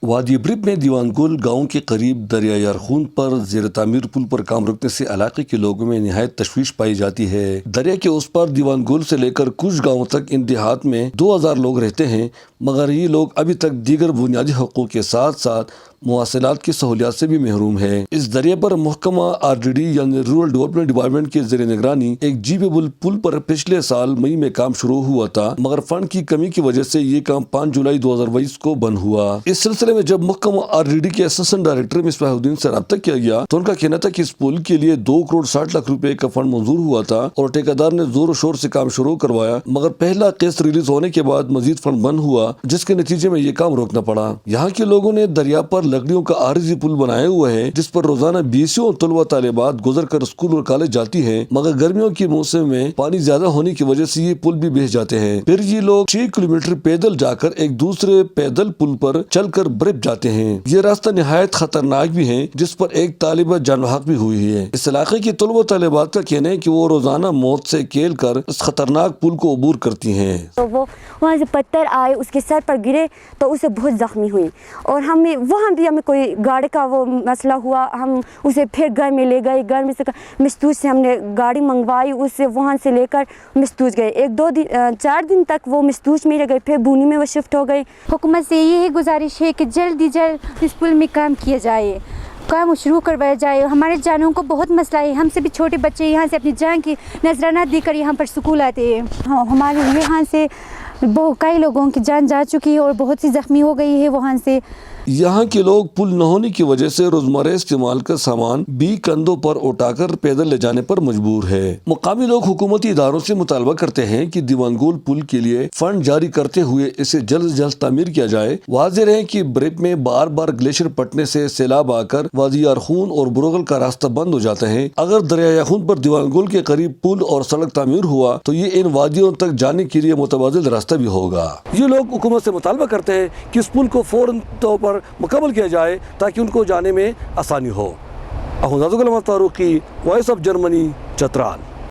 وادی برب میں دیوان گل گاؤں کے قریب دریائے یارخون پر زیر تعمیر پل پر کام رکنے سے علاقے کے لوگوں میں نہایت تشویش پائی جاتی ہے۔ دریا کے اس پار دیوان گل سے لے کر کچھ گاؤں تک ان دیہات میں 2000 لوگ رہتے ہیں، مگر یہ لوگ ابھی تک دیگر بنیادی حقوق کے ساتھ ساتھ مواصلات کی سہولیات سے بھی محروم ہے۔ اس دریا پر محکمہ RDD یعنی رورل ڈیولپمنٹ ڈپارٹمنٹ کے زیر نگرانی ایک جیویبل پل پر پچھلے سال مئی میں کام شروع ہوا تھا، مگر فنڈ کی کمی کی وجہ سے یہ کام 5 جولائی 2022 کو بند ہوا۔ اس سلسلے میں جب محکمہ RDD کے اسسٹنٹ ڈائریکٹر مصباح الدین سے رابطہ کیا گیا تو ان کا کہنا تھا کہ اس پل کے لیے 2 کروڑ 60 لاکھ روپے کا فنڈ منظور ہوا تھا اور ٹھیکیدار نے زور و شور سے کام شروع کروایا، مگر پہلا قسط ریلیز ہونے کے بعد مزید فنڈ بند ہوا، جس کے نتیجے میں یہ کام روکنا پڑا۔ یہاں کے لوگوں نے دریا پر لکڑیوں کا عارضی پل بنایا ہوا ہے، جس پر روزانہ بیسوں طلبہ طالبات گزر کر اسکول اور کالج جاتی ہیں، مگر گرمیوں کے موسم میں پانی زیادہ ہونے کی وجہ سے یہ پل بھی بہہ جاتے ہیں۔ پھر یہ لوگ 6 کلومیٹر پیدل جا کر ایک دوسرے پیدل پل پر چل کر برب جاتے ہیں۔ یہ راستہ نہایت خطرناک بھی ہے، جس پر ایک طالبہ جان بحق بھی ہوئی ہے۔ اس علاقے کے طلبہ طالبات کا کہنا ہے کہ وہ روزانہ موت سے کھیل کر اس خطرناک پل کو عبور کرتی ہیں۔ تو وہ وہاں سے پتھر آئے، اس کے سر پر گرے تو اسے بہت زخمی ہوئی، اور وہاں بھی ہمیں کوئی گاڑی کا وہ مسئلہ ہوا، ہم اسے پھر گھر میں لے گئے، گھر میں سے مستوج سے ہم نے گاڑی منگوائی، اسے وہاں سے لے کر مستوج گئے، 4 دن تک وہ مستوج میں رہ گئے، پھر بونی میں وہ شفٹ ہو گئی۔ حکومت سے یہ گزارش ہے کہ جلد اس پل میں کام کیا جائے، کام شروع کروایا جائے۔ ہمارے جانوں کو بہت مسئلہ ہے، ہم سے بھی چھوٹے بچے یہاں سے اپنی جان کی نذرانہ دے کر یہاں پر سکول آتے ہیں۔ ہمارے یہاں سے کئی لوگوں کی جان جا چکی ہے اور بہت سی زخمی ہو گئی ہے وہاں سے۔ یہاں کے لوگ پل نہ ہونے کی وجہ سے روزمرہ استعمال کا سامان بھی کندھوں پر اٹھا کر پیدل لے جانے پر مجبور ہے۔ مقامی لوگ حکومتی اداروں سے مطالبہ کرتے ہیں کہ دیوان گول پل کے لیے فنڈ جاری کرتے ہوئے اسے جلد سے جلد تعمیر کیا جائے۔ واضح ہے کہ برب میں بار بار گلیشیئر پھٹنے سے سیلاب آ کر وادی یارخون اور بروغل کا راستہ بند ہو جاتا ہے۔ اگر دریا یارخون پر دیوان گول کے قریب پل اور سڑک تعمیر ہوا تو یہ ان وادیوں تک جانے کے لیے متبادل راستہ بھی ہوگا۔ یہ لوگ حکومت سے مطالبہ کرتے ہیں کہ اس پل کو فوراً طور پر مکمل کیا جائے تاکہ ان کو جانے میں آسانی ہو۔ Ahmed Farooqui, voice of Germany, Chitral.